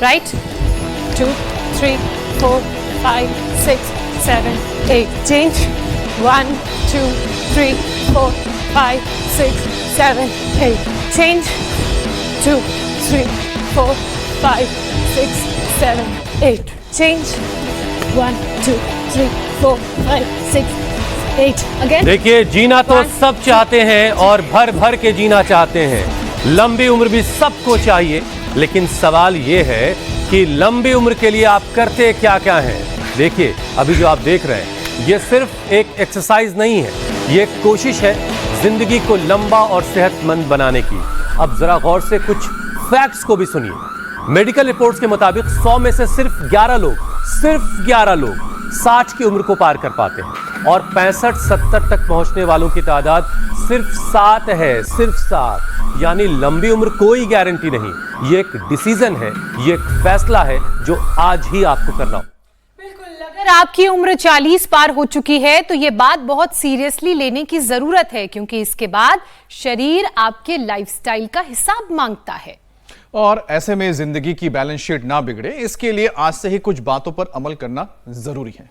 right? 2, 3, 4, 5, 6, 7, 8. Change. 1, 2, 3, 4, 5, 6, 7, 8. Change. 2, 3, 4, 5, 6, 7, 8. Change. 1, 2, 3, 4, 5, 6, 8. Again. देखिए, जीना तो सब चाहते हैं और भर भर के जीना चाहते हैं। लंबी उम्र भी सबको चाहिए, लेकिन सवाल ये है कि लंबी उम्र के लिए आप करते क्या क्या हैं। देखिए, अभी जो आप देख रहे हैं, ये सिर्फ एक एक्सरसाइज नहीं है, ये एक कोशिश है जिंदगी को लंबा और सेहतमंद बनाने की। अब जरा गौर से कुछ फैक्ट्स को भी सुनिए। मेडिकल रिपोर्ट्स के मुताबिक 100 में से सिर्फ 11 लोग 60 की उम्र को पार कर पाते हैं और 65-70 तक पहुंचने वालों की तादाद सिर्फ 7 है, सिर्फ 7। यानी लंबी उम्र कोई गारंटी नहीं, ये एक डिसीजन है, ये एक फैसला है जो आज ही आपको करना हो। बिल्कुल, अगर आपकी उम्र 40 पार हो चुकी है तो ये बात बहुत सीरियसली लेने की जरूरत है, क्योंकि इसके बाद शरीर आपके लाइफस्टाइल का हिसाब मांगता है। और ऐसे में जिंदगी की बैलेंस शीट ना बिगड़े, इसके लिए आज से ही कुछ बातों पर अमल करना जरूरी है।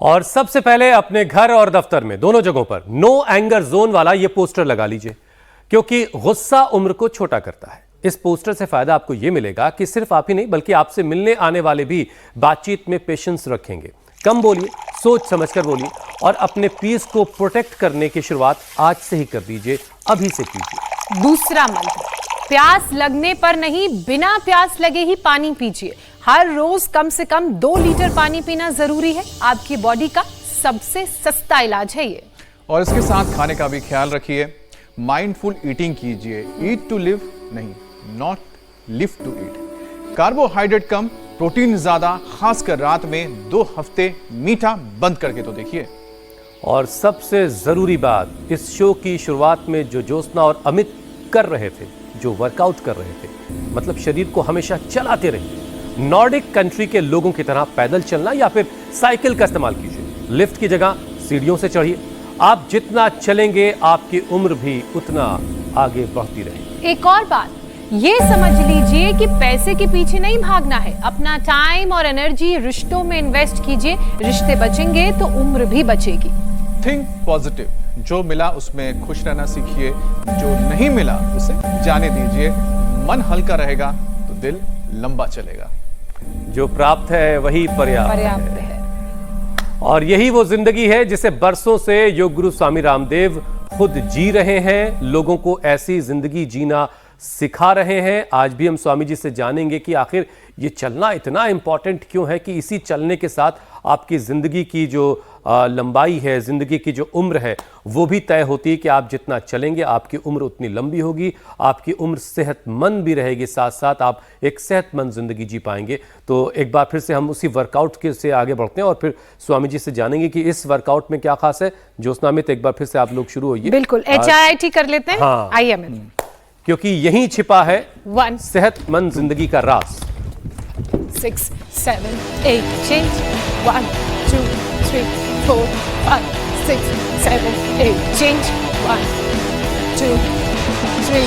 और सबसे पहले अपने घर और दफ्तर में दोनों जगहों पर नो एंगर जोन वाला ये पोस्टर लगा लीजिए, क्योंकि गुस्सा उम्र को छोटा करता है। इस पोस्टर से फायदा आपको यह मिलेगा कि सिर्फ आप ही नहीं बल्कि आपसे मिलने आने वाले भी बातचीत में पेशेंस रखेंगे। कम बोलिए, सोच समझकर बोलिए और अपने पीस को प्रोटेक्ट करने की शुरुआत आज से ही कर दीजिए, अभी से कीजिए। दूसरा मंत्र, प्यास लगने पर नहीं, बिना प्यास लगे ही पानी पीजिए। हर रोज कम से कम 2 लीटर पानी पीना जरूरी है। आपकी बॉडी का सबसे सस्ता इलाज है ये। और इसके साथ खाने का भी ख्याल रखिए, माइंडफुल ईटिंग कीजिए। ईट टू लिव नहीं, not live to eat. Carbohydrate कम, प्रोटीन ज्यादा, खासकर रात में 2 हफ्ते मीठा बंद करके तो देखिए। और सबसे जरूरी बात, इस शो की शुरुआत में जो ज्योत्सना और अमित कर रहे थे, जो वर्कआउट कर रहे थे, मतलब शरीर को हमेशा चलाते रहिए। नॉर्डिक कंट्री के लोगों की तरह पैदल चलना या फिर साइकिल का इस्तेमाल कीजिए। लिफ्ट की जगह सीढ़ियों से चढ़िए। आप जितना चलेंगे आपकी उम्र भी उतना आगे बढ़ती रहेगी। एक और बात ये समझ लीजिए कि पैसे के पीछे नहीं भागना है। अपना टाइम और एनर्जी रिश्तों में इन्वेस्ट कीजिए। रिश्ते बचेंगे तो उम्र भी बचेगी। थिंक पॉजिटिव, जो मिला उसमें खुश रहना सीखिए, जो नहीं मिला उसे जाने दीजिए। मन हल्का रहेगा तो दिल लंबा चलेगा। जो प्राप्त है वही पर्याप्त है। और यही वो जिंदगी है जिसे बरसों से योग गुरु स्वामी रामदेव खुद जी रहे हैं, लोगों को ऐसी जिंदगी जीना सिखा रहे हैं। आज भी हम स्वामी जी से जानेंगे कि आखिर ये चलना इतना इंपॉर्टेंट क्यों है, कि इसी चलने के साथ आपकी जिंदगी की जो लंबाई है, जिंदगी की जो उम्र है, वो भी तय होती है कि आप जितना चलेंगे आपकी उम्र उतनी लंबी होगी, आपकी उम्र सेहतमंद भी रहेगी, साथ साथ आप एक सेहतमंद जिंदगी जी पाएंगे। तो एक बार फिर से हम उसी वर्कआउट के से आगे बढ़ते हैं और फिर स्वामी जी से जानेंगे कि इस वर्कआउट में क्या खास है। ज्योत्सना में एक बार फिर से आप लोग शुरू होइए। बिल्कुल, HIIT कर लेते हैं। हाँ। IMN, क्योंकि यहीं छिपा है 1, सेहतमंद जिंदगी का राज। 6, 7, 8. Change. 1, 2, 3, 4, 5, 6, 7, 8. Change. 1, 2, 3,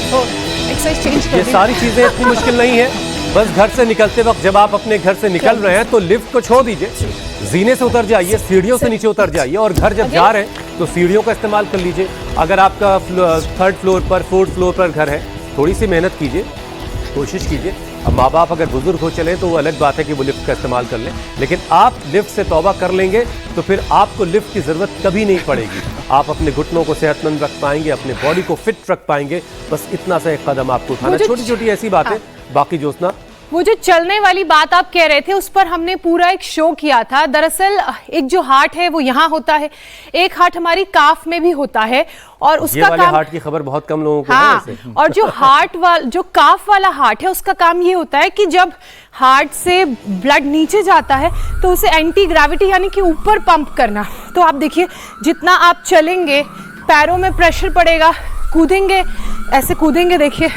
4. एक्सरसाइज चेंज कर ये सारी चीजें इतनी मुश्किल नहीं है। बस घर से निकलते वक्त जब आप अपने घर से निकल रहे हैं तो लिफ्ट को छोड़ दीजिए, जीने से उतर जाइए, सीढ़ियों से नीचे उतर जाइए। और घर जब जा रहे हैं तो सीढ़ियों का इस्तेमाल कर लीजिए। अगर आपका 3rd फ्लोर पर 4th फ्लोर पर घर है, थोड़ी सी मेहनत कीजिए, कोशिश कीजिए। अब माँ बाप अगर बुजुर्ग हो चले तो वो अलग बात है कि वो लिफ्ट का इस्तेमाल कर लें, लेकिन आप लिफ्ट से तौबा कर लेंगे तो फिर आपको लिफ्ट की जरूरत कभी नहीं पड़ेगी। आप अपने घुटनों को सेहतमंद रख पाएंगे, अपने बॉडी को फिट रख पाएंगे। बस इतना सा एक कदम आपको उठाना। छोटी छोटी ऐसी बातें, बाकी ज्योत्सना वो जो चलने वाली बात आप कह रहे थे उस पर हमने पूरा एक शो किया था। दरअसल एक जो हार्ट है वो यहाँ होता है, एक हार्ट हमारी काफ में भी होता है और उसका ये वाले काम हार्ट की खबर बहुत कम लोगों को हाँ, है वैसे। और जो काफ वाला हार्ट है उसका काम ये होता है कि जब हार्ट से ब्लड नीचे जाता है तो उसे एंटी ग्रेविटी यानी कि ऊपर पंप करना। तो आप देखिए जितना आप चलेंगे पैरों में प्रेशर पड़ेगा, कूदेंगे, ऐसे कूदेंगे देखिए,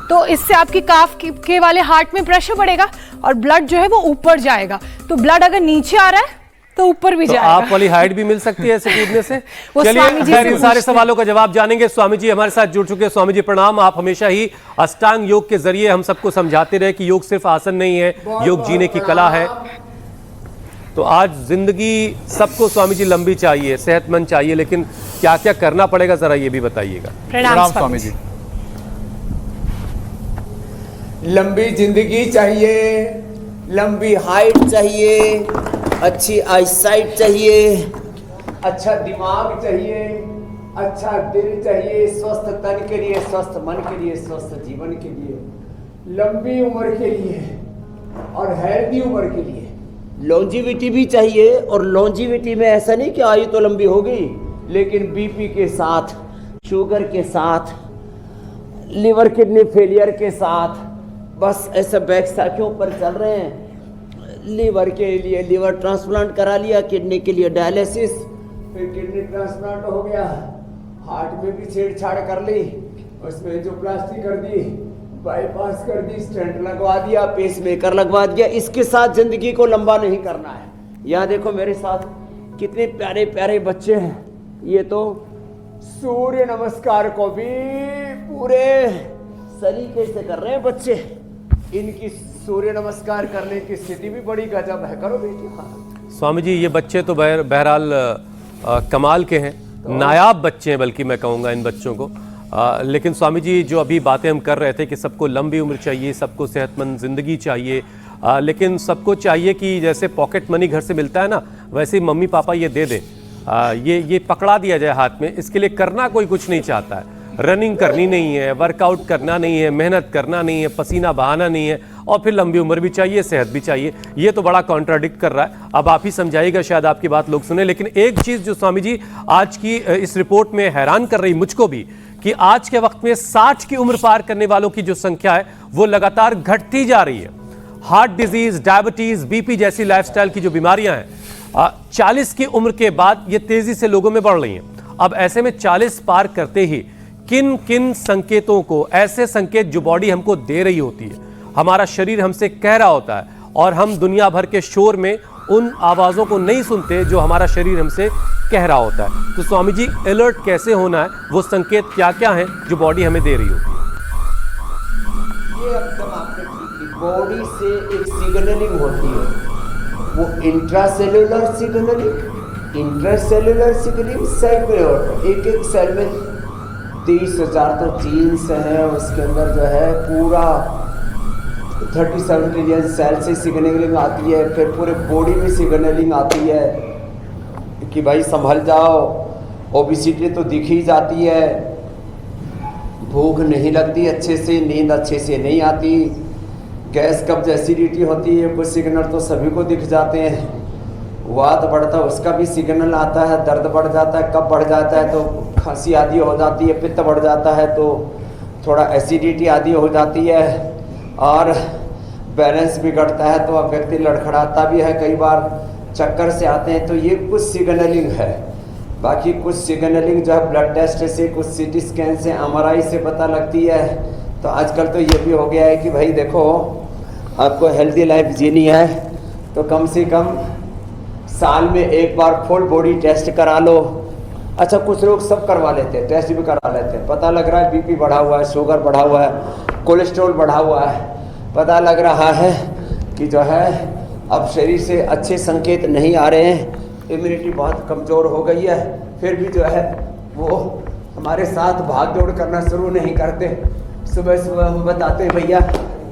तो इससे आपकी काफ के वाले हार्ट में प्रेशर पड़ेगा और ब्लड जो है वो ऊपर जाएगा। तो ब्लड अगर नीचे आ रहा है तो ऊपर भी तो जाएगा। आप वाली हाइट भी मिल सकती है ऐसे कूदने से। वो चलिए स्वामी जी खैर से इन सारे पूछते हैं। सवालों का जवाब जानेंगे। स्वामी जी हमारे साथ जुड़ चुके हैं। स्वामी जी प्रणाम। आप हमेशा ही अष्टांग योग के जरिए हम सबको समझाते रहे कि योग सिर्फ आसन नहीं है, योग जीने की कला है। तो आज जिंदगी सबको स्वामी जी लंबी चाहिए, सेहतमंद चाहिए, लेकिन क्या क्या करना पड़ेगा जरा ये भी बताइएगा। प्रणाम स्वामी जी। लंबी जिंदगी चाहिए, लंबी हाइट चाहिए, अच्छी आईसाइट चाहिए, अच्छा दिमाग चाहिए, अच्छा दिल चाहिए, स्वस्थ तन के लिए, स्वस्थ मन के लिए, स्वस्थ जीवन के लिए, लंबी उम्र के लिए और हेल्दी उम्र के लिए लॉन्जिविटी भी चाहिए। और लॉन्जिविटी में ऐसा नहीं कि आयु तो लंबी होगी, लेकिन बीपी के साथ, शुगर के साथ, लिवर किडनी फेलियर के साथ, बस ऐसे बैकसाखियों पर चल रहे हैं। लीवर के लिए लिवर ट्रांसप्लांट करा लिया, किडनी के लिए डायलिसिस, फिर किडनी ट्रांसप्लांट हो गया, हार्ट में भी छेड़छाड़ कर ली, उसमें एंजियोप्लास्टी कर दी, बाईपास कर दी, स्टेंट लगवा दिया, पेसमेकर लगवा दिया। इसके साथ जिंदगी को लंबा नहीं करना है। यहाँ देखो मेरे साथ कितने प्यारे प्यारे बच्चे हैं। ये तो सूर्य नमस्कार को भी पूरे सलीके से कर रहे हैं बच्चे। इनकी सूर्य नमस्कार करने की स्थिति भी बड़ी गजब है। करो बेटी। हाँ स्वामी जी ये बच्चे तो बहरहाल कमाल के हैं, नायाब बच्चे हैं बल्कि मैं कहूँगा इन बच्चों को। लेकिन स्वामी जी जो अभी बातें हम कर रहे थे कि सबको लंबी उम्र चाहिए, सबको सेहतमंद ज़िंदगी चाहिए, लेकिन सबको चाहिए कि जैसे पॉकेट मनी घर से मिलता है ना, वैसे ही मम्मी पापा ये दे दें, ये पकड़ा दिया जाए हाथ में। इसके लिए करना कोई कुछ नहीं चाहता है। रनिंग करनी नहीं है, वर्कआउट करना नहीं है, मेहनत करना नहीं है, पसीना बहाना नहीं है, और फिर लंबी उम्र भी चाहिए, सेहत भी चाहिए। ये तो बड़ा कॉन्ट्राडिक्ट कर रहा है। अब आप ही समझाइएगा, शायद आपकी बात लोग सुने। लेकिन एक चीज़ जो स्वामी जी आज की इस रिपोर्ट में हैरान कर रही मुझको भी, कि आज के वक्त में 60 की उम्र पार करने वालों की जो संख्या है वो लगातार घटती जा रही है। हार्ट डिजीज, डायबिटीज, बीपी जैसी लाइफस्टाइल की जो बीमारियां हैं 40 की उम्र के बाद ये तेजी से लोगों में बढ़ रही हैं। अब ऐसे में 40 पार करते ही किन किन संकेतों को, ऐसे संकेत जो बॉडी हमको दे रही होती है, हमारा शरीर हमसे कह रहा होता है, और हम दुनिया भर के शोर में उन आवाज़ों को नहीं सुनते जो हमारा शरीर हमसे कह रहा होता है। तो स्वामी जी अलर्ट कैसे होना है, वो संकेत क्या क्या हैं जो बॉडी हमें दे रही होती है? ये एकदम आपने ठीक की। बॉडी से एक सिग्नलिंग होती है, वो intracellular signalling, intracellular signalling cell में होता है। एक एक सेल में 30,000 तो जीन्स है, उसके अंदर जो है पूरा 37 ट्रिलियन सेल से सिग्नलिंग आती है। फिर पूरे बॉडी में सिग्नलिंग आती है कि भाई संभल जाओ, ओबिसिटी तो दिख ही जाती है, भूख नहीं लगती अच्छे से, नींद अच्छे से नहीं आती, गैस कब्ज एसिडिटी होती है, कुछ सिग्नल तो सभी को दिख जाते हैं। वात बढ़ता है उसका भी सिग्नल आता है, दर्द बढ़ जाता है, कब बढ़ जाता है तो खांसी आदि हो जाती है, पित्त बढ़ जाता है तो थोड़ा एसिडिटी आदि हो जाती है, और बैलेंस बिगड़ता है तो अब व्यक्ति लड़खड़ाता भी है, कई बार चक्कर से आते हैं। तो ये कुछ सिग्नलिंग है। बाकी कुछ सिग्नलिंग जो है ब्लड टेस्ट से, कुछ सीटी स्कैन से, एमआरआई से पता लगती है। तो आजकल तो ये भी हो गया है कि भाई देखो आपको हेल्दी लाइफ जीनी है तो कम से कम साल में एक बार फुल बॉडी टेस्ट करा लो। अच्छा कुछ लोग सब करवा लेते हैं, टेस्ट भी करा लेते हैं, पता लग रहा है बीपी बढ़ा हुआ है, शुगर बढ़ा हुआ है, कोलेस्ट्रॉल बढ़ा हुआ है, पता लग रहा है कि जो है अब शरीर से अच्छे संकेत नहीं आ रहे हैं, इम्यूनिटी बहुत कमज़ोर हो गई है, फिर भी जो है वो हमारे साथ भाग दौड़ करना शुरू नहीं करते। सुबह सुबह हम बताते हैं भैया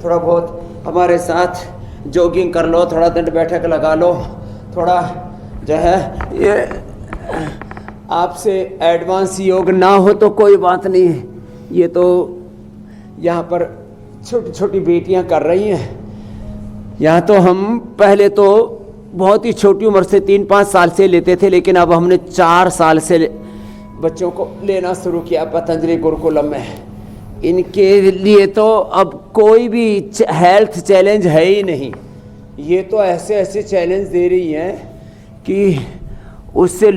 थोड़ा बहुत हमारे साथ जॉगिंग कर लो, थोड़ा दंड बैठक लगा लो, थोड़ा जो है ये आपसे एडवांस योग ना हो तो कोई बात नहीं है। ये तो यहाँ पर छोटी छोटी बेटियाँ कर रही हैं। यहाँ तो हम पहले तो बहुत ही छोटी उम्र से 3-5 साल से लेते थे, लेकिन अब हमने 4 साल से बच्चों को लेना शुरू किया पतंजलि गुरुकुलम में। इनके लिए तो अब कोई भी हेल्थ चैलेंज है ही नहीं। ये तो ऐसे ऐसे चैलेंज दे रही हैं कि उससे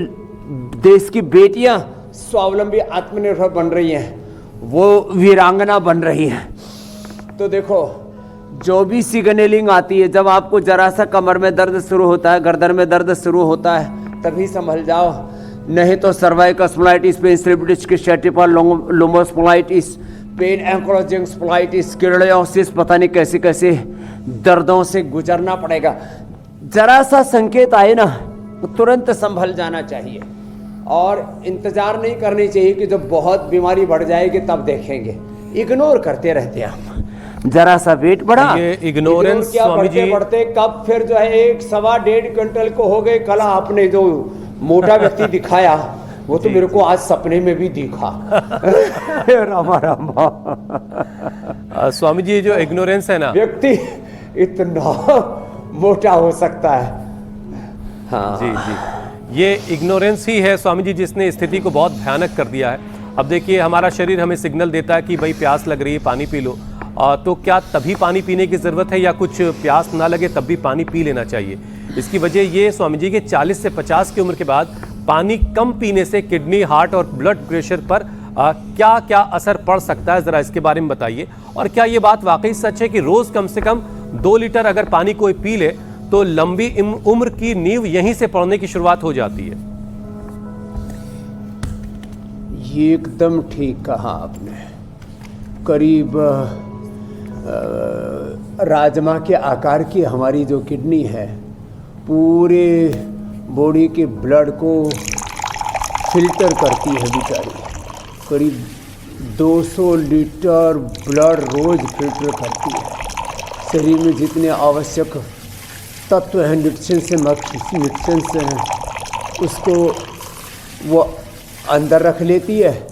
देश की बेटियां स्वावलंबी आत्मनिर्भर बन रही हैं, वो वीरांगना बन रही हैं। तो देखो जो भी सिग्नलिंग आती है, जब आपको जरा सा कमर में दर्द शुरू होता है, गर्दन में दर्द शुरू होता है, तभी संभल जाओ। नहीं तो सर्वाइकल स्पॉन्डिलाइटिस, पेन स्लिपिडिस की स्टैटिपा, लोमोस्पॉन्डिलाइटिस, पेन एंक्लोजिंग स्पॉन्डिलाइटिस, स्क्लेरोसिस, पता नहीं कैसे कैसे दर्दों से गुजरना पड़ेगा। जरा सा संकेत आए ना तो तुरंत संभल जाना चाहिए और इंतजार नहीं करनी चाहिए कि जब बहुत बीमारी बढ़ जाएगी तब देखेंगे। इग्नोर करते रहते हैं हम। जरा सा वेट बढ़ा, ये इग्नोरेंस क्या स्वामी बढ़ते जी बढ़ते कब फिर जो है 1-1.25 क्विंटल को हो गए। कल आपने जो मोटा व्यक्ति दिखाया वो तो मेरे को आज सपने में भी दिखा। रामा रामा। स्वामी जी, जो इग्नोरेंस है ना, व्यक्ति इतना मोटा हो सकता है। हाँ जी जी, ये इग्नोरेंस ही है स्वामी जी जिसने स्थिति को बहुत भयानक कर दिया है। अब देखिए, हमारा शरीर हमें सिग्नल देता है कि भाई प्यास लग रही है, पानी पी लो। तो क्या तभी पानी पीने की ज़रूरत है या कुछ प्यास ना लगे तब भी पानी पी लेना चाहिए? इसकी वजह ये स्वामी जी कि 40 से 50 की उम्र के बाद पानी कम पीने से किडनी, हार्ट और ब्लड प्रेशर पर क्या क्या असर पड़ सकता है, ज़रा इसके बारे में बताइए। और क्या ये बात वाकई सच है कि रोज़ कम से कम 2 लीटर अगर पानी कोई पी ले तो लंबी उम्र की नींव यहीं से पड़ने की शुरुआत हो जाती है? ये एकदम ठीक कहा आपने। करीब राजमा के आकार की हमारी जो किडनी है पूरे बॉडी के ब्लड को फिल्टर करती है बेचारी। करीब 200 लीटर ब्लड रोज फिल्टर करती है। शरीर में जितने आवश्यक तत्व हैं, न्यूट्रिशंस हैं, उसको वो अंदर रख लेती है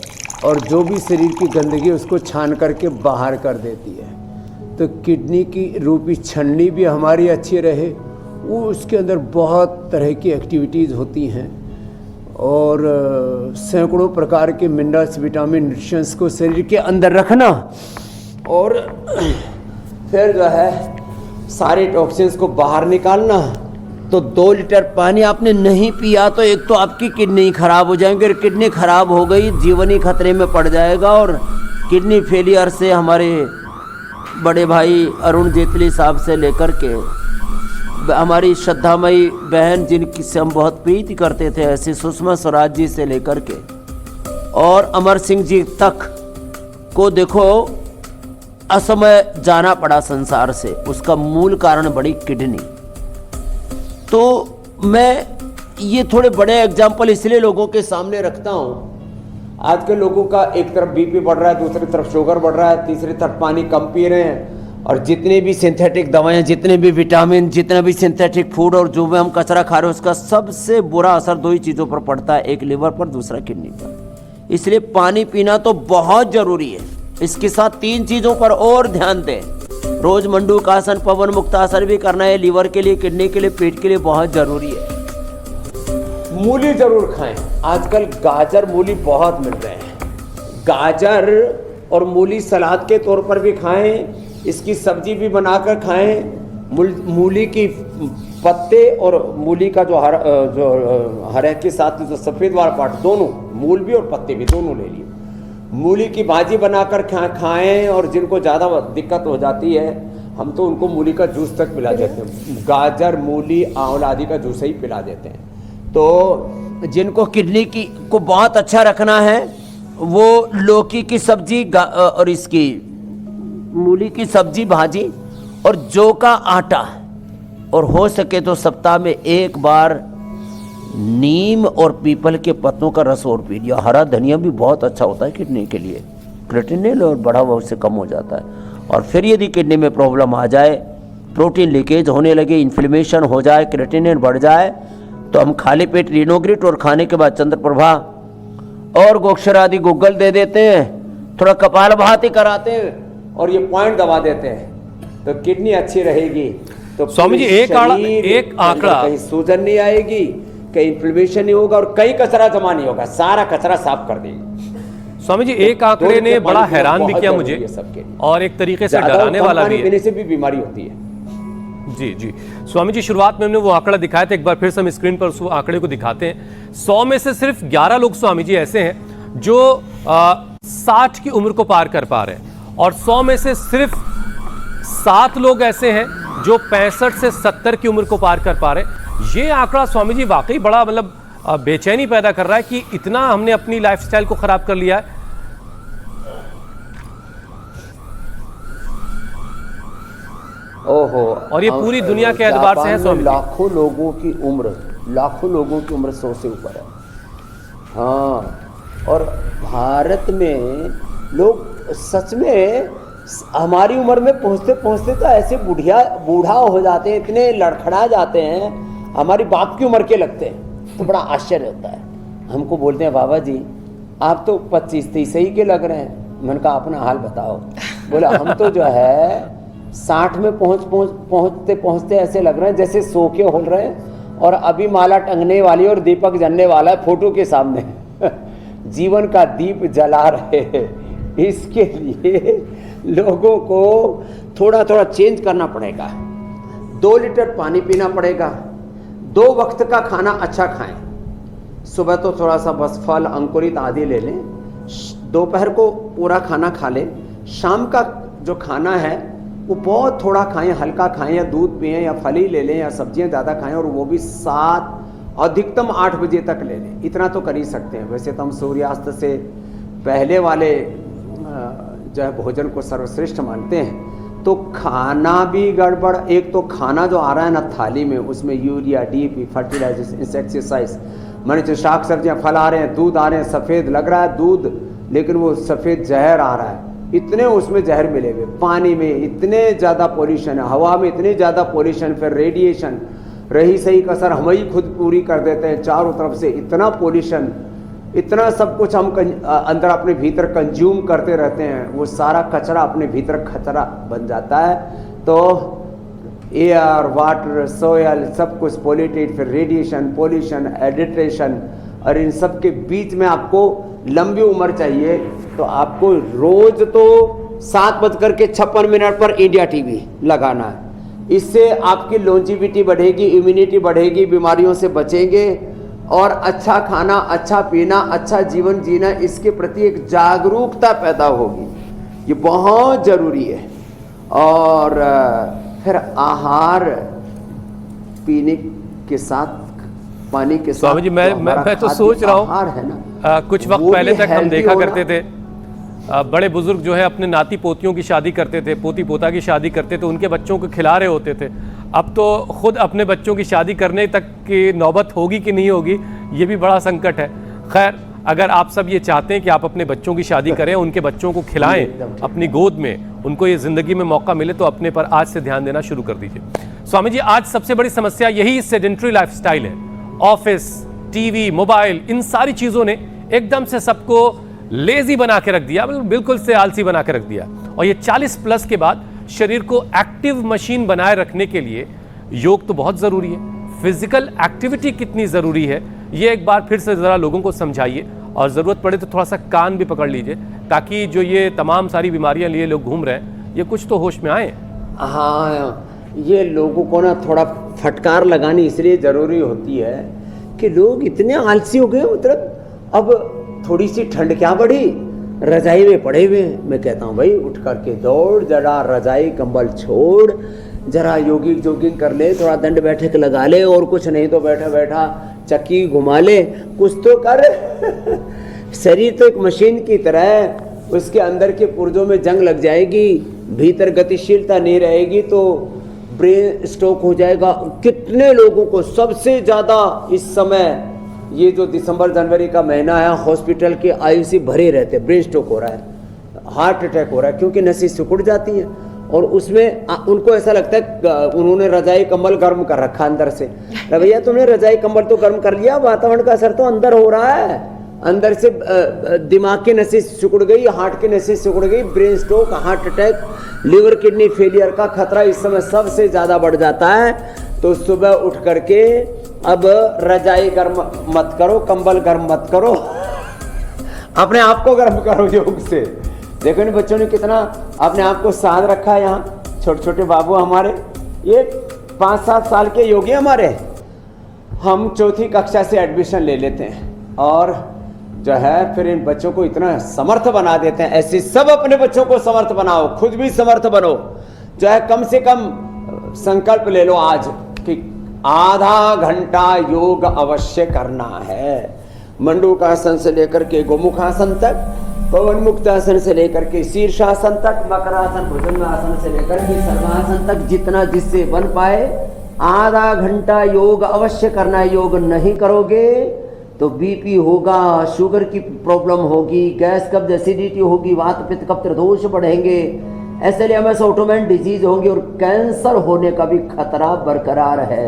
और जो भी शरीर की गंदगी उसको छान करके बाहर कर देती है। तो किडनी की रूपी छन्नी भी हमारी अच्छी रहे, वो उसके अंदर बहुत तरह की एक्टिविटीज़ होती हैं और सैकड़ों प्रकार के मिनरल्स, विटामिन, न्यूट्रिशंस को शरीर के अंदर रखना और फिर जो है सारे टॉक्सिन्स को बाहर निकालना। तो 2 लीटर पानी आपने नहीं पिया तो एक तो आपकी किडनी खराब हो जाएंगी और किडनी खराब हो गई जीवन ही खतरे में पड़ जाएगा। और किडनी फेलियर से हमारे बड़े भाई अरुण जेटली साहब से लेकर के हमारी श्रद्धामयी बहन जिनकी से हम बहुत प्रीति करते थे, ऐसी सुषमा स्वराज जी से लेकर के और अमर सिंह जी तक को देखो असमय जाना पड़ा संसार से। उसका मूल कारण बड़ी किडनी। तो मैं ये थोड़े बड़े एग्जाम्पल इसलिए लोगों के सामने रखता हूँ। आज के लोगों का एक तरफ बीपी बढ़ रहा है, दूसरी तरफ शुगर बढ़ रहा है, तीसरी तरफ पानी कम पी रहे हैं और जितने भी सिंथेटिक दवाएं, जितने भी विटामिन, जितना भी सिंथेटिक फूड और जो भी हम कचरा खा रहे हैं उसका सबसे बुरा असर 2 ही चीज़ों पर पड़ता है, एक लिवर पर, दूसरा किडनी पर। इसलिए पानी पीना तो बहुत ज़रूरी है। इसके साथ 3 चीज़ों पर और ध्यान दें। रोज मंडूकासन, पवन मुक्तासन भी करना है। लीवर के लिए, किडनी के लिए, पेट के लिए बहुत जरूरी है। मूली जरूर खाएं। आजकल गाजर, मूली बहुत मिल रहे हैं। गाजर और मूली सलाद के तौर पर भी खाएं, इसकी सब्जी भी बनाकर खाएं। मूली की पत्ते और मूली का जो हरे के साथ जो सफ़ेद वाला पार्ट, दोनों, मूल भी और पत्ते भी दोनों ले लिए। मूली की भाजी बनाकर खाएं और जिनको ज़्यादा दिक्कत हो जाती है हम तो उनको मूली का जूस तक पिला देते हैं। गाजर, मूली, आंवला आदि का जूस ही पिला देते हैं। तो जिनको किडनी की को बहुत अच्छा रखना है वो लौकी की सब्जी और इसकी मूली की सब्जी, भाजी और जौ का आटा, और हो सके तो सप्ताह में 1 बार नीम और पीपल के पत्तों का रस और पी लिया। हरा धनिया भी बहुत अच्छा होता है किडनी के लिए। क्रिएटिनिन और बढ़ा हुआ उससे कम हो जाता है। और फिर यदि किडनी में प्रॉब्लम आ जाए, प्रोटीन लीकेज होने लगे, इन्फ्लेमेशन हो जाए, क्रिएटिनिन बढ़ जाए, तो हम खाली पेट रिनोग्रिट और खाने के बाद चंद्रप्रभा और गोक्षर आदि गूगल दे देते हैं, थोड़ा कपालभाति कराते हैं और ये पॉइंट दबा देते हैं तो किडनी अच्छी रहेगी। तो स्वामी जी एक आंकड़ा, कहीं सूजन नहीं आएगी, कहीं इन्फ्लेमेशन नहीं होगा और कहीं कचरा जमा नहीं होगा, सारा कचरा साफ कर देगी। स्वामी जी एक आंकड़े ने बड़ा हैरान भी किया मुझे और एक तरीके से डराने वाला भी है। पीने से भी बीमारी होती है। जी जी स्वामी जी, शुरुआत में हमने वो आंकड़ा दिखाया था, एक बार फिर से हम स्क्रीन पर उस आंकड़े को दिखाते हैं। 100 में से सिर्फ 11 लोग स्वामी जी ऐसे हैं जो 60 की उम्र को पार कर पा रहे हैं और 100 में से सिर्फ 7 लोग ऐसे हैं जो 65 से 70 की उम्र को पार कर पा रहे। ये आंकड़ा स्वामी जी वाकई बड़ा मतलब बेचैनी पैदा कर रहा है कि इतना हमने अपनी लाइफस्टाइल को खराब कर लिया है। ओहो, और ये पूरी दुनिया के एतबार से है स्वामी जी। लाखों लोगों की उम्र 100 से ऊपर है। हाँ, और भारत में लोग सच में हमारी उम्र में पहुंचते पहुंचते तो ऐसे बूढ़ा हो जाते हैं, इतने लड़खड़ा जाते हैं, हमारी बाप की उम्र के लगते हैं। तो बड़ा आश्चर्य होता है। हमको बोलते हैं बाबा जी आप तो 25-30 ही के लग रहे हैं। मैंने कहा अपना हाल बताओ। बोला हम तो जो है 60 में पहुंचते पहुंचते ऐसे लग रहे हैं जैसे सो के हो रहे हैं और अभी माला टंगने वाली और दीपक जलने वाला है फोटो के सामने। जीवन का दीप जला रहे हैं। इसके लिए लोगों को थोड़ा थोड़ा चेंज करना पड़ेगा। 2 लीटर पानी पीना पड़ेगा। 2 वक्त का खाना अच्छा खाएं। सुबह तो थोड़ा सा बस फल अंकुरित आदि ले लें, दोपहर को पूरा खाना खा लें, शाम का जो खाना है वो बहुत थोड़ा खाएं, हल्का खाएं, या दूध पिएं या फल ही ले लें या सब्जियां ज़्यादा खाएं, और वो भी 7 अधिकतम 8 बजे तक ले लें। इतना तो कर ही सकते हैं। वैसे तो हम सूर्यास्त से पहले वाले जो है भोजन को सर्वश्रेष्ठ मानते हैं। तो खाना भी गड़बड़। एक तो खाना जो आ रहा है ना थाली में, उसमें यूरिया, डीपी, फर्टिलाइजर, इंसेक्टिसाइड्स, माने जो शाक सब्जियां, फल आ रहे हैं, दूध आ रहे हैं, सफ़ेद लग रहा है दूध, लेकिन वो सफ़ेद जहर आ रहा है। इतने उसमें जहर मिले हुए, पानी में इतने ज़्यादा पॉल्यूशन है, हवा में इतनी ज़्यादा पॉल्यूशन, फिर रेडिएशन, रही सही कसर हम ही खुद पूरी कर देते हैं। चारों तरफ से इतना पॉल्यूशन, इतना सब कुछ हम अंदर अपने भीतर कंज्यूम करते रहते हैं। वो सारा कचरा अपने भीतर खतरा बन जाता है। तो एयर, वाटर, सोयल सब कुछ पॉल्यूटेड, फिर रेडिएशन, पॉल्यूशन, एडिट्रेशन, और इन सब के बीच में आपको लंबी उम्र चाहिए तो आपको रोज तो 7:56 पर इंडिया टीवी लगाना है। इससे आपकी लॉन्जिविटी बढ़ेगी, इम्यूनिटी बढ़ेगी, बीमारियों से बचेंगे, और अच्छा खाना, अच्छा पीना, अच्छा जीवन जीना, इसके प्रति एक जागरूकता पैदा होगी। ये बहुत ज़रूरी है। और फिर आहार पीने के साथ, पानी के साथ, स्वामी जी मैं तो सोच रहा हूँ है ना, कुछ वक्त पहले तक हम देखा करते थे बड़े बुजुर्ग जो है अपने नाती पोतियों की शादी करते थे, पोती पोता की शादी करते थे, उनके बच्चों को खिला रहे होते थे। अब तो खुद अपने बच्चों की शादी करने तक की नौबत होगी कि नहीं होगी, ये भी बड़ा संकट है। खैर, अगर आप सब ये चाहते हैं कि आप अपने बच्चों की शादी करें, उनके बच्चों को खिलाएं अपनी गोद में, उनको ये ज़िंदगी में मौका मिले, तो अपने पर आज से ध्यान देना शुरू कर दीजिए। स्वामी जी, आज सबसे बड़ी समस्या यही सेडेंटरी लाइफस्टाइल है। ऑफिस, टीवी, मोबाइल, इन सारी चीज़ों ने एकदम से सबको लेजी बना के रख दिया, बिल्कुल से आलसी बना के रख दिया। और ये 40+ के बाद शरीर को एक्टिव मशीन बनाए रखने के लिए योग तो बहुत ज़रूरी है। फिजिकल एक्टिविटी कितनी ज़रूरी है, ये एक बार फिर से ज़रा लोगों को समझाइए, और ज़रूरत पड़े तो थोड़ा सा कान भी पकड़ लीजिए, ताकि जो ये तमाम सारी बीमारियां लिए लोग घूम रहे हैं, ये कुछ तो होश में आए। हाँ, ये लोगों को ना थोड़ा फटकार लगानी इसलिए ज़रूरी होती है कि लोग इतने आलसी हो गए। मतलब अब थोड़ी सी ठंड क्या बढ़ी, रजाई में पड़े हुए हैं। मैं कहता हूँ भाई उठ करके दौड़, जरा रजाई कंबल छोड़, जरा जोगिंग कर ले, थोड़ा दंड बैठक लगा ले, और कुछ नहीं तो बैठा बैठा चक्की घुमा ले, कुछ तो कर। शरीर तो एक मशीन की तरह है, उसके अंदर के पुर्जों में जंग लग जाएगी, भीतर गतिशीलता नहीं रहेगी तो ब्रेन स्ट्रोक हो जाएगा। कितने लोगों को, सबसे ज़्यादा इस समय ये जो दिसंबर जनवरी का महीना है, हॉस्पिटल के आईसीयू भरे रहते हैं, ब्रेन स्ट्रोक हो रहा है, हार्ट अटैक हो रहा है, क्योंकि नसें सिकुड़ जाती हैं। और उसमें उनको ऐसा लगता है उन्होंने रजाई कंबल गर्म कर रखा अंदर से। भैया तुमने रजाई कंबल तो गर्म कर लिया, वातावरण का असर तो अंदर हो रहा है। अंदर से दिमाग की नसें सिकुड़ गई, हार्ट की नसें सिकुड़ गई, brain stroke, heart attack, liver kidney failure का खतरा इस समय सबसे ज़्यादा बढ़ जाता है। तो सुबह उठ करके अब रजाई गर्म मत करो, कंबल गर्म मत करो, अपने आप को गर्म करो योग से। देखो इन बच्चों ने कितना अपने आप को साध रखा है। यहाँ छोटे छोटे बाबू हमारे, ये 5-7 साल के योगी हमारे, हम 4th कक्षा से एडमिशन ले लेते हैं और जो है फिर इन बच्चों को इतना समर्थ बना देते हैं। ऐसे सब अपने बच्चों को समर्थ बनाओ, खुद भी समर्थ बनो। चाहे कम से कम संकल्प ले लो आज कि आधा घंटा योग अवश्य करना है। मंडूकासन से लेकर के गोमुखासन तक, पवन मुक्तासन से लेकर के शीर्षासन तक, मकरासन भुजंगासन से लेकर के सर्वासन तक, जितना जिससे बन पाए आधा घंटा योग अवश्य करना है। योग नहीं करोगे तो बीपी होगा, शुगर की प्रॉब्लम होगी, गैस कब्ज एसिडिटी होगी, वात पित्त कफ दोष बढ़ेंगे, SLMS ऑटोमेन डिजीज होंगी और कैंसर होने का भी खतरा बरकरार है।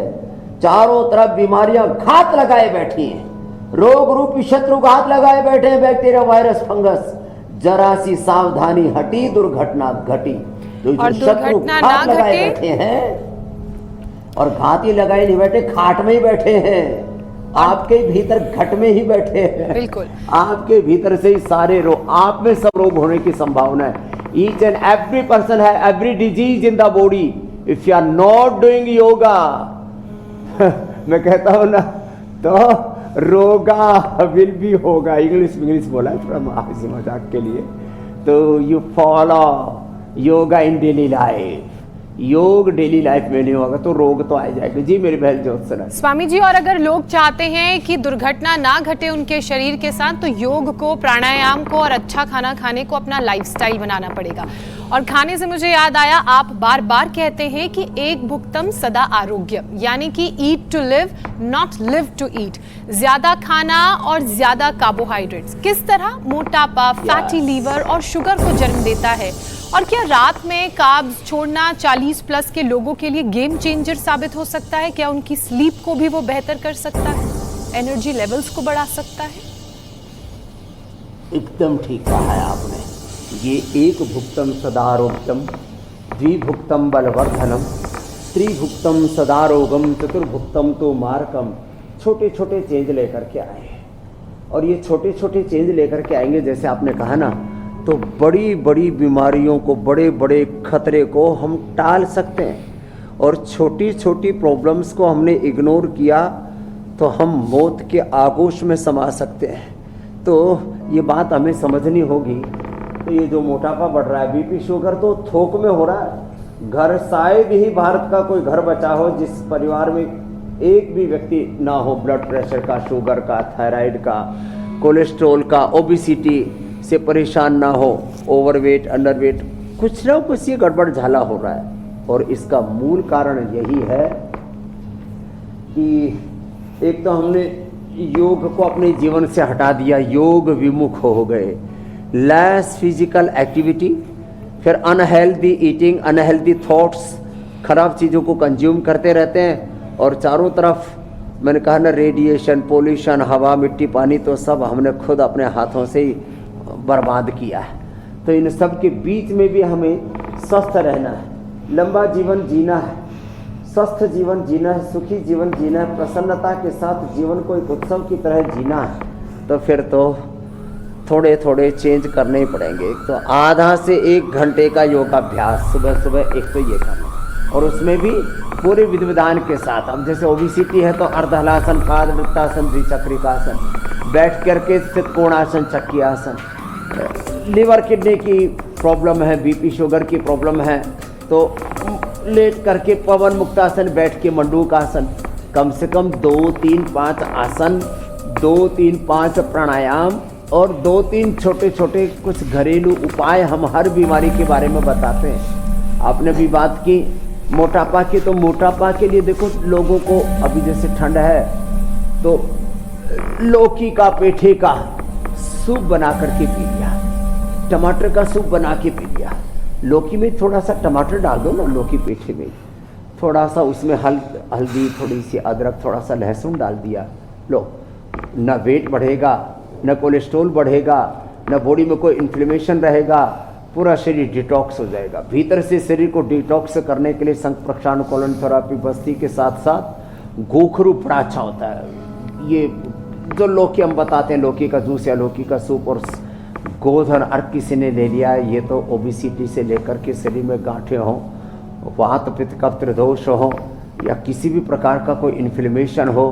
चारों तरफ बीमारियां घात लगाए बैठी हैं, रोग रूपी शत्रु घात लगाए बैठे हैं, बैक्टीरिया वायरस फंगस। जरा सी सावधानी हटी दुर्घटना घटी। तो जो शत्रु घात लगाए बैठे हैं, और घात ही लगाए नहीं बैठे, खाट में ही बैठे हैं, आपके भीतर घट में ही बैठे हैं। बिल्कुल आपके भीतर से ही सारे रोग, आप में सब रोग होने की संभावना है। ईच एंड एवरी पर्सन है every disease in the body if you are not doing yoga. मैं कहता हूं ना, तो रोगा विल भी होगा। इंग्लिश बोला है थोड़ा हंसी मजाक के लिए। तो you follow yoga in daily life. योग डेली लाइफ में नहीं होगा तो रोग तो आ जाएगा। जी मेरी बहन ज्योत्सना। स्वामी जी, और अगर लोग चाहते हैं कि दुर्घटना ना घटे उनके शरीर के साथ, तो योग को, प्राणायाम को और अच्छा खाना खाने को अपना लाइफस्टाइल बनाना पड़ेगा। और खाने से मुझे याद आया, आप बार बार कहते हैं कि एक भुक्तम सदा आरोग्य, यानी कि eat to live not live to eat. ज्यादा खाना और ज्यादा कार्बोहाइड्रेट्स किस तरह मोटापा, फैटी लीवर और शुगर को जन्म देता है? और क्या रात में कार्ब्स छोड़ना 40 प्लस के लोगों के लिए गेम चेंजर साबित हो सकता है? क्या उनकी स्लीप को भी वो बेहतर कर सकता है, एनर्जी लेवल्स को बढ़ा सकता है? एकदम ठीक कहा है आपने। ये एक भुक्तम सदारोग्यम, द्विभुक्तम बलवर्धनम, त्रिभुक्तम सदारोगम, चतुर्भुक्तम तो मारकम। छोटे छोटे चेंज लेकर के आए, और ये छोटे छोटे चेंज लेकर के आएंगे, जैसे आपने कहा ना, तो बड़ी बड़ी बीमारियों को, बड़े बड़े खतरे को हम टाल सकते हैं। और छोटी छोटी प्रॉब्लम्स को हमने इग्नोर किया तो हम मौत के आगोश में समा सकते हैं। तो ये बात हमें समझनी होगी। तो ये जो मोटापा बढ़ रहा है, बीपी शुगर तो थोक में हो रहा है। घर शायद ही भारत का कोई घर बचा हो जिस परिवार में एक भी व्यक्ति ना हो ब्लड प्रेशर का, शुगर का, थायराइड का, कोलेस्ट्रॉल का, ओबेसिटी से परेशान ना हो, ओवरवेट, अंडरवेट, कुछ ना कुछ ये गड़बड़ झाला हो रहा है। और इसका मूल कारण यही है कि एक तो हमने योग को अपने जीवन से हटा दिया, योग विमुख हो गए, लेस फिजिकल एक्टिविटी, फिर अनहेल्दी ईटिंग, अनहेल्दी थॉट्स, खराब चीज़ों को कंज्यूम करते रहते हैं। और चारों तरफ मैंने कहा ना, रेडिएशन, पोल्यूशन, हवा, मिट्टी, पानी, तो सब हमने खुद अपने हाथों से ही बर्बाद किया है। तो इन सब के बीच में भी हमें स्वस्थ रहना है, लंबा जीवन जीना है, स्वस्थ जीवन जीना है, सुखी जीवन जीना है, प्रसन्नता के साथ जीवन को एक उत्सव की तरह जीना है। तो फिर तो थोड़े थोड़े चेंज करने ही पड़ेंगे। एक तो आधा से 1 घंटे का योगाभ्यास सुबह सुबह, एक तो ये करना, और उसमें भी पूरे विधि विधान के साथ। अब जैसे ओबेसिटी है तो अर्धहलासन, पादवृत्तासन, द्विचक्रिकासन, बैठ करके त्रिकोणासन, चक्की आसन। लीवर किडनी की प्रॉब्लम है, बीपी शुगर की प्रॉब्लम है तो लेट करके पवन मुक्तासन, बैठ के मंडूकासन, कम से कम 2-3-5 आसन, 2-3-5 प्राणायाम और 2-3 छोटे छोटे कुछ घरेलू उपाय हम हर बीमारी के बारे में बताते हैं। आपने भी बात की मोटापा की, तो मोटापा के लिए देखो, लोगों को अभी जैसे ठंड है तो लौकी का, पेठे का सूप बना करके पी लिया, टमाटर का सूप बना के पी लिया। लौकी में थोड़ा सा टमाटर डाल दो ना, लौकी पेठे में थोड़ा सा, उसमें हल्दी, थोड़ी सी अदरक, थोड़ा सा लहसुन डाल दिया, लो, न वेट बढ़ेगा, न कोलेस्ट्रॉल बढ़ेगा, न बॉडी में कोई इन्फ्लेमेशन रहेगा, पूरा शरीर डिटॉक्स हो जाएगा। भीतर से शरीर को डिटॉक्स करने के लिए संक प्रक्षानुकूलन थेरेपी, बस्ती के साथ साथ गोखरू बड़ा अच्छा होता है। ये जो लौकी हम बताते हैं, लौकी का जूस या लौकी का सूप, और गोधन अर्क किसी ने ले लिया, ये तो ओबेसिटी से लेकर के शरीर में गांठें हों, वात पित्त कफ त्रिदोष हो, या किसी भी प्रकार का कोई इन्फ्लेमेशन हो,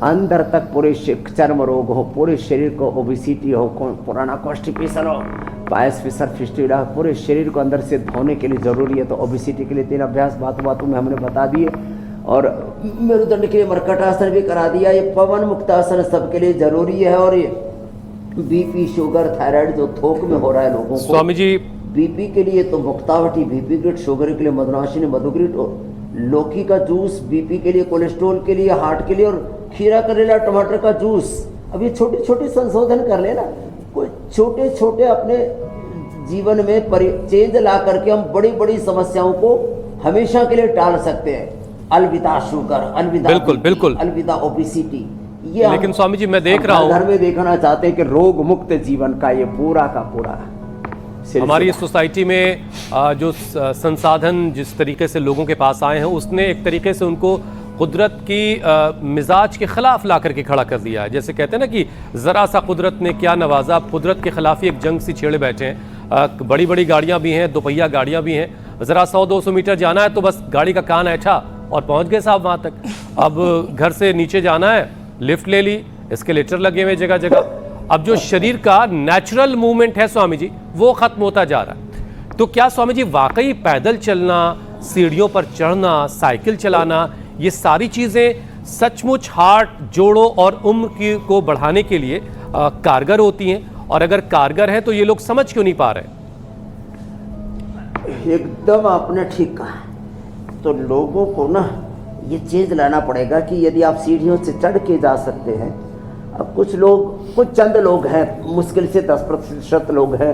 अंदर तक पूरे चर्म रोग हो, पूरे शरीर को ओबेसिटी हो, पुराना कॉन्स्टिपेशन हो, पायस फिसर फिस्टिडा पूरे शरीर को अंदर से धोने के लिए ज़रूरी है। तो ओबिसिटी के लिए 3 अभ्यास बातों बातों में हमने बता दिए, और मेरुदंड के लिए मर्कटासन भी करा दिया। ये पवन मुक्तासन सबके लिए ज़रूरी है। और ये बीपी, शुगर, थायराइड जो थोक में हो रहा है लोगों को, स्वामी जी बीपी के लिए तो मुक्तावटी बीपी ग्रिड, शुगर के लिए मधुनाशिनी मधुग्रिड, और लौकी का जूस बीपी के लिए, कोलेस्ट्रॉल के लिए, हार्ट के लिए, और खीरा, करेला, टमाटर का जूस। अब ये छोटे छोटे संशोधन कर लेना, कोई छोटे छोटे अपने जीवन में चेंज ला करके हम बड़ी बड़ी समस्याओं को हमेशा के लिए टाल सकते हैं। अलविदा शुगर, अलविदा बिल्कुल बिल्कुल, अलविदा ओबिसिटी। ये लेकिन स्वामी जी मैं देख रहा हूँ घर में देखना चाहते हैं कि रोग मुक्त जीवन का ये पूरा का पूरा हमारी इस सोसाइटी में जो संसाधन जिस तरीके से लोगों के पास आए हैं, उसने एक तरीके से उनको कुदरत की मिजाज के ख़िलाफ़ ला करके खड़ा कर दिया है। जैसे कहते हैं ना कि ज़रा सा कुदरत ने क्या नवाजा, कुदरत के ख़िलाफ़ ही एक जंग सी छेड़े बैठे हैं। बड़ी बड़ी गाड़ियाँ भी हैं, दोपहिया गाड़ियाँ भी हैं, ज़रा 100-200 मीटर जाना है तो बस गाड़ी का कान ऐठा और पहुँच गए साहब वहाँ तक। अब घर से नीचे जाना है, लिफ्ट ले ली, एस्केलेटर लगे हुए जगह जगह। अब जो शरीर का नेचुरल मूवमेंट है स्वामी जी, वो ख़त्म होता जा रहा है। तो क्या स्वामी जी वाकई पैदल चलना, सीढ़ियों पर चढ़ना, साइकिल चलाना, ये सारी चीज़ें सचमुच हार्ट, जोड़ों और उम्र को बढ़ाने के लिए कारगर होती हैं? और अगर कारगर हैं तो ये लोग समझ क्यों नहीं पा रहे? एकदम आपने ठीक कहा। तो लोगों को ना ये चीज़ लाना पड़ेगा कि यदि आप सीढ़ियों से चढ़ के जा सकते हैं। अब कुछ चंद लोग हैं, मुश्किल से 10% लोग हैं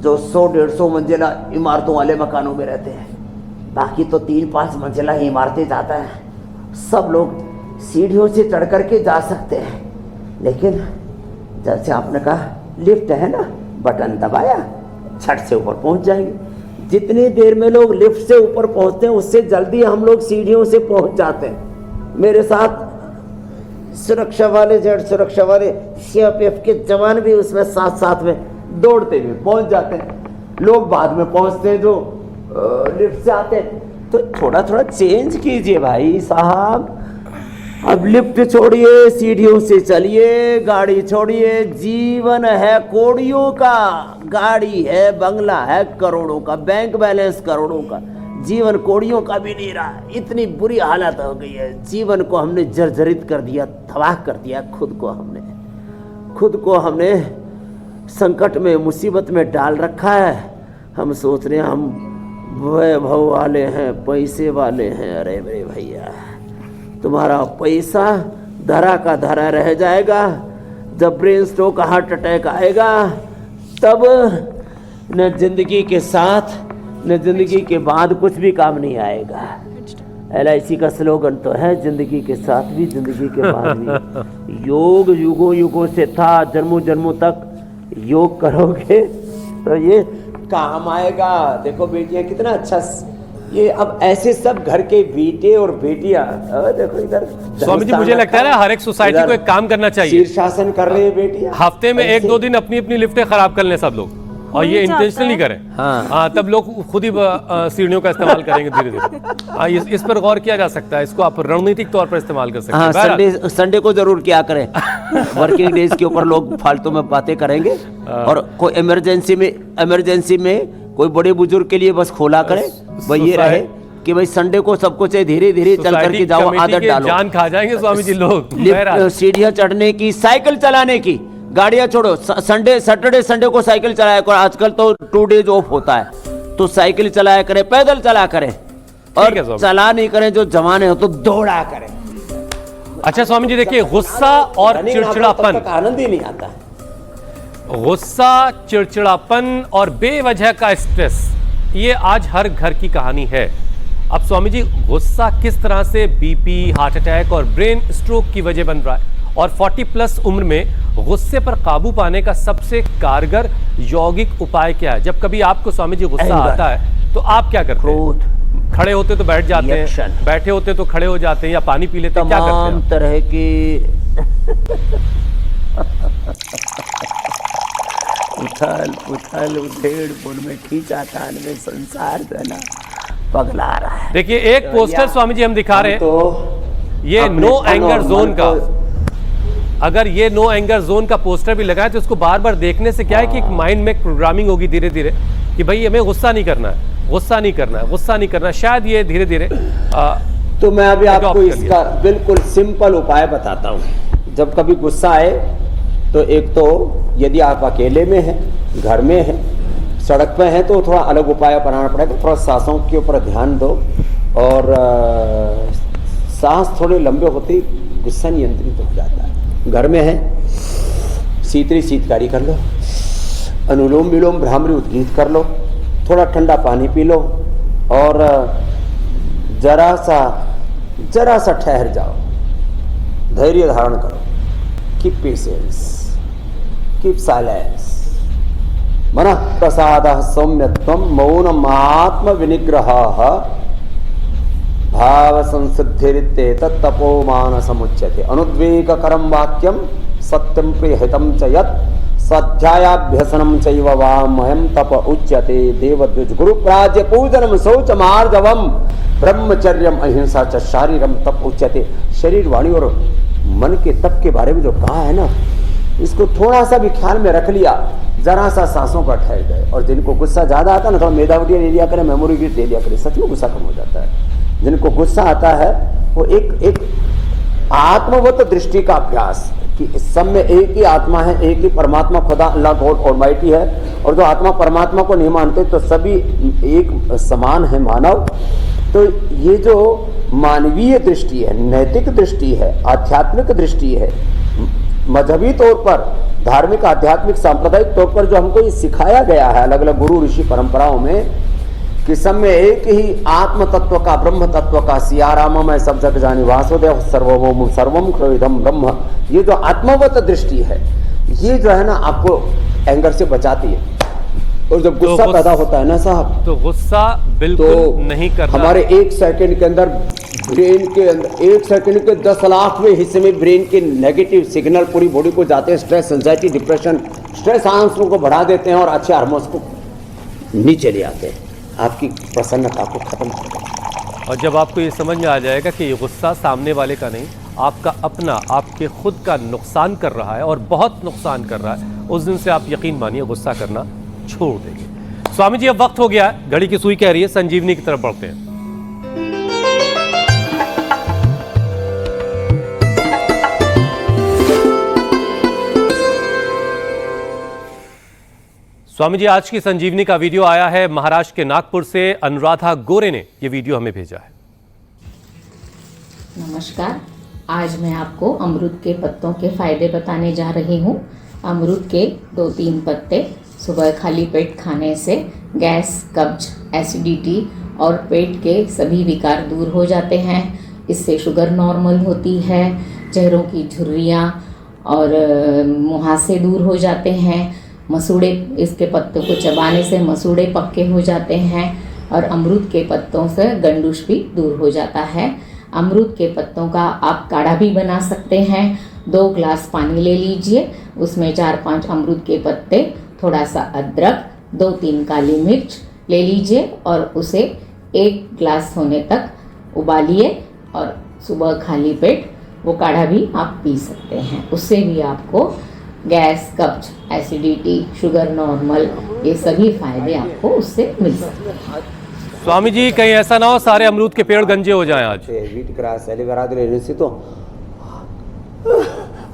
जो 100-150 मंजिला इमारतों वाले मकानों में रहते हैं, बाकी तो 3-5 मंजिला ही इमारतें जाता है। सब लोग सीढ़ियों से चढ़ करके जा सकते हैं, लेकिन जैसे आपने कहा लिफ्ट है ना, बटन दबाया छट से ऊपर पहुंच जाएंगे। जितनी देर में लोग लिफ्ट से ऊपर पहुंचते हैं उससे जल्दी हम लोग सीढ़ियों से पहुंच जाते हैं। मेरे साथ सुरक्षा वाले, जेड सुरक्षा वाले, सीआरपीएफ के जवान भी उसमें साथ साथ में दौड़ते हुए पहुंच जाते हैं। लोग बाद में पहुंचते हैं जो लिफ्ट से आते हैं। तो थोड़ा थोड़ा चेंज कीजिए भाई साहब। अब लिफ्ट छोड़िए, सीढ़ियों से चलिए, गाड़ी छोड़िए। जीवन है कौड़ियों का, गाड़ी है, बंगला है करोड़ों का, बैंक बैलेंस करोड़ों का, जीवन कौड़ियों का भी नहीं रहा। इतनी बुरी हालत हो गई है, जीवन को हमने जर्जरित कर दिया, तबाह कर दिया। खुद को हमने संकट में, मुसीबत में डाल रखा है। हम सोच रहे हैं हम वैभव वाले हैं, पैसे वाले हैं। अरे मेरे भैया, तुम्हारा पैसा धरा का धरा रह जाएगा। जब ब्रेन स्ट्रोक, हार्ट अटैक आएगा, तब न जिंदगी के साथ न जिंदगी के बाद कुछ भी काम नहीं आएगा। LIC का स्लोगन तो है, जिंदगी के साथ भी, जिंदगी के बाद भी। योग युगों युगों से था, जन्मों जन्मों तक योग करोगे तो ये काम आएगा। देखो बेटियां कितना अच्छा, ये अब ऐसे सब घर के बेटे और बेटियां, देखो इधर स्वामी जी मुझे लगता है ना हर एक सोसाइटी को एक काम करना चाहिए, शीर्षासन कर रहे हैं बेटियां। हफ्ते में 1-2 दिन अपनी अपनी लिफ्टें खराब कर लें सब लोग, और ये इंटेंशनली करें। हाँ, तब लोग खुद ही सीढ़ियों का इस्तेमाल करेंगे धीरे धीरे। इस पर गौर किया जा सकता है, इसको आप रणनीतिक तौर पर इस्तेमाल कर सकते हैं। संडे को जरूर क्या करें, वर्किंग डेज के ऊपर लोग फालतू में बातें करेंगे, और कोई इमरजेंसी में कोई बड़े बुजुर्ग के लिए बस खोला करें। भाई ये रहे कि भाई संडे को सबको चाहे धीरे धीरे चल करके जाओ, आदत डालो। जान खा जाएंगे स्वामी जी लोग। सीढ़ियां चढ़ने की, साइकिल चलाने की, गाड़ियां छोड़ो, सैटरडे संडे को साइकिल चलाया करो। आजकल तो 2 डेज ऑफ होता है, तो साइकिल चलाया करें, पैदल चला करें, और चला नहीं करें जो जवान है तो दौड़ा करें। अच्छा स्वामी जी देखिए, गुस्सा और चिड़चिड़ापन, आनंद ही नहीं आता। गुस्सा, चिड़चिड़ापन और बेवजह का स्ट्रेस, ये आज हर घर की कहानी है। अब स्वामी जी गुस्सा किस तरह से बीपी, हार्ट अटैक और ब्रेन स्ट्रोक की वजह बन रहा है, और 40+ उम्र में गुस्से पर काबू पाने का सबसे कारगर यौगिक उपाय क्या है? जब कभी आपको स्वामी जी गुस्सा आता है तो आप क्या करते हैं? खड़े होते तो बैठ जाते हैं, बैठे होते तो खड़े हो जाते हैं, या पानी पी लेते हैं, क्या करते हैं? तमाम तरह की उथल उधेड़ में खींचातान में संसार जो है ना पगला रहा है। देखिए एक पोस्टर स्वामी जी हम दिखा रहे हैं, ये नो एंगर जोन का। अगर ये नो एंगर जोन का पोस्टर भी लगाए तो उसको बार बार देखने से क्या है कि एक माइंड में प्रोग्रामिंग होगी धीरे धीरे कि भाई हमें गुस्सा नहीं करना है, गुस्सा नहीं करना है, गुस्सा नहीं करना है। शायद ये धीरे धीरे तो मैं अभी आपको adopt कर इसका बिल्कुल सिंपल उपाय बताता हूँ। जब कभी गुस्सा आए तो एक तो यदि आप अकेले में हैं, घर में हैं, सड़क पे हैं तो थोड़ा अलग उपाय अपनाना पड़ेगा। थोड़ा सांसों के ऊपर ध्यान दो और सांस थोड़े लंबे होते गुस्सा नियंत्रित हो जाता है। घर में है शीतली शीतकारी कर लो, अनुलोम विलोम भ्रामरी उद्गीत कर लो, थोड़ा ठंडा पानी पी लो और जरा सा ठहर जाओ, धैर्य धारण करो, कीप पेशेंस, कीप साइलेंस। मन प्रसाद सौम्यत्वम मौनम आत्म विनिग्रह भाव संसिद्धिरिते तत्तपो मानसमुच्यते। अनुद्वेगकरं वाक्यम सत्यम प्रियहितं च यत् स्वाध्यायाभ्यसनं चैव वामयं तप उच्यते। देवद्विज गुरु प्राज्य पूजनम शौचमार्जवम ब्रह्मचर्यम अहिंसा च शारीरम तप उच्यते। शरीर वाणी और मन के तप के बारे में जो कहा है ना, इसको थोड़ा सा भी ख्याल में रख लिया, जरा सा सांसों पर ठहर गए। और जिनको गुस्सा ज्यादा आता है ना, थोड़ा मेधावटी ले लिया करें, मेमोरी गिट ले लिया करें, सच में गुस्सा कम हो जाता है। जिनको गुस्सा आता है वो एक आत्मवत दृष्टि का अभ्यास कि इस सब में एक ही आत्मा है, एक ही परमात्मा खुदा अल्लाह गॉड ऑलमाइटी है। और जो आत्मा परमात्मा को नहीं मानते तो सभी एक समान है मानव। तो ये जो मानवीय दृष्टि है, नैतिक दृष्टि है, आध्यात्मिक दृष्टि है, मजहबी तौर पर, धार्मिक आध्यात्मिक सांप्रदायिक तौर पर जो हमको ये सिखाया गया है अलग अलग गुरु ऋषि परंपराओं में कि सब में एक ही आत्म तत्व का, ब्रह्म तत्व का, सियाराम में सब जग जानी वासुदेव सर्वभौम सर्वम खलुइदं ब्रह्म, ये जो आत्मवत दृष्टि है ये जो है ना आपको एंगर से बचाती है। और जब गुस्सा पैदा होता है ना साहब, तो गुस्सा बिल्कुल तो नहीं करना। हमारे एक सेकंड के अंदर ब्रेन के अंदर, एक सेकंड के 10 लाखवें हिस्से में ब्रेन के नेगेटिव सिग्नल पूरी बॉडी को जाते हैं। Stress, anxiety, depression, stress hormones को बढ़ा देते हैं और अच्छे हार्मोन्स को नीचे ले आते हैं, आपकी प्रसन्नता को खत्म कर देते हैं। और जब आपको ये समझ में आ जाएगा कि ये गुस्सा सामने वाले का नहीं, आपका अपना, आपके खुद का नुकसान कर रहा है और बहुत नुकसान कर रहा है, उस दिन से आप यकीन मानिए गुस्सा करना छोड़ देंगे। स्वामी जी अब वक्त हो गया है, घड़ी की सुई कह रही है संजीवनी की तरफ बढ़ते हैं। स्वामी जी आज की संजीवनी का वीडियो आया है महाराष्ट्र के नागपुर से। अनुराधा गोरे ने यह वीडियो हमें भेजा है। नमस्कार, आज मैं आपको अमरूद के पत्तों के फायदे बताने जा रही हूँ। अमरूद के 2-3 पत्ते सुबह खाली पेट खाने से गैस, कब्ज, एसिडिटी और पेट के सभी विकार दूर हो जाते हैं। इससे शुगर नॉर्मल होती है, चेहरों की झुर्रियाँ और मुहासे दूर हो जाते हैं। मसूड़े, इसके पत्तों को चबाने से मसूड़े पक्के हो जाते हैं और अमरूद के पत्तों से गंडूश भी दूर हो जाता है। अमरूद के पत्तों का आप काढ़ा भी बना सकते हैं। 2 ग्लास पानी ले लीजिए, उसमें 4-5 अमरूद के पत्ते, थोड़ा सा अदरक, 2-3 काली मिर्च ले लीजिए और उसे 1 ग्लास होने तक उबालिए और सुबह खाली पेट वो काढ़ा भी आप पी सकते हैं। उससे भी आपको गैस, कब्ज, एसिडिटी, शुगर नॉर्मल, ये सभी फायदे आपको उससे मिल सकते हैं। स्वामी जी कहीं ऐसा ना हो सारे अमरूद के पेड़ गंजे हो जाएं आज। वीट ग्रास, एलोवेरा लेने से तो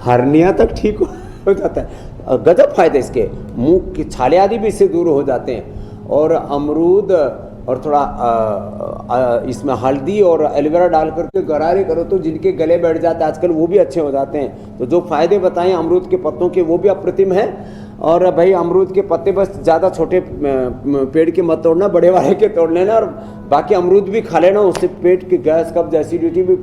हर्निया तक ठीक हो जाता है। गजब फायदे इसके, मुंह की छाले आदि भी इससे दूर हो जाते हैं। और अमरूद और थोड़ा इसमें हल्दी और एलोवेरा डाल करके गरारे करो तो जिनके गले बैठ जाते हैं आजकल वो भी अच्छे हो जाते हैं। तो जो फायदे बताएं अमरूद के पत्तों के वो भी अप्रतिम है। और भाई अमरूद के पत्ते बस ज़्यादा छोटे पेड़ के मत तोड़ना, बड़े वाले के तोड़ लेना और बाकी अमरूद भी खा लेना, उससे पेट की गैस, कब्ज, एसिडिटी भी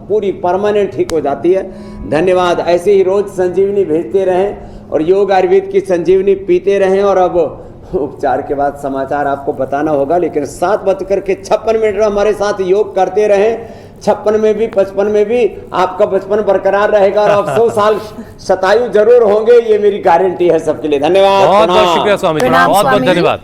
पूरी परमानेंट ठीक हो जाती है। धन्यवाद। ऐसे ही रोज संजीवनी भेजते रहें और योग आयुर्वेद की संजीवनी पीते रहें। और अब उपचार के बाद समाचार आपको बताना होगा, लेकिन 7:56 हमारे साथ योग करते रहें। 56 में भी 55 में भी आपका बचपन बरकरार रहेगा और आप 100 साल शतायु जरूर होंगे, ये मेरी गारंटी है सबके लिए। धन्यवाद। बहुत बहुत शुक्रिया स्वामी जी, बहुत बहुत धन्यवाद।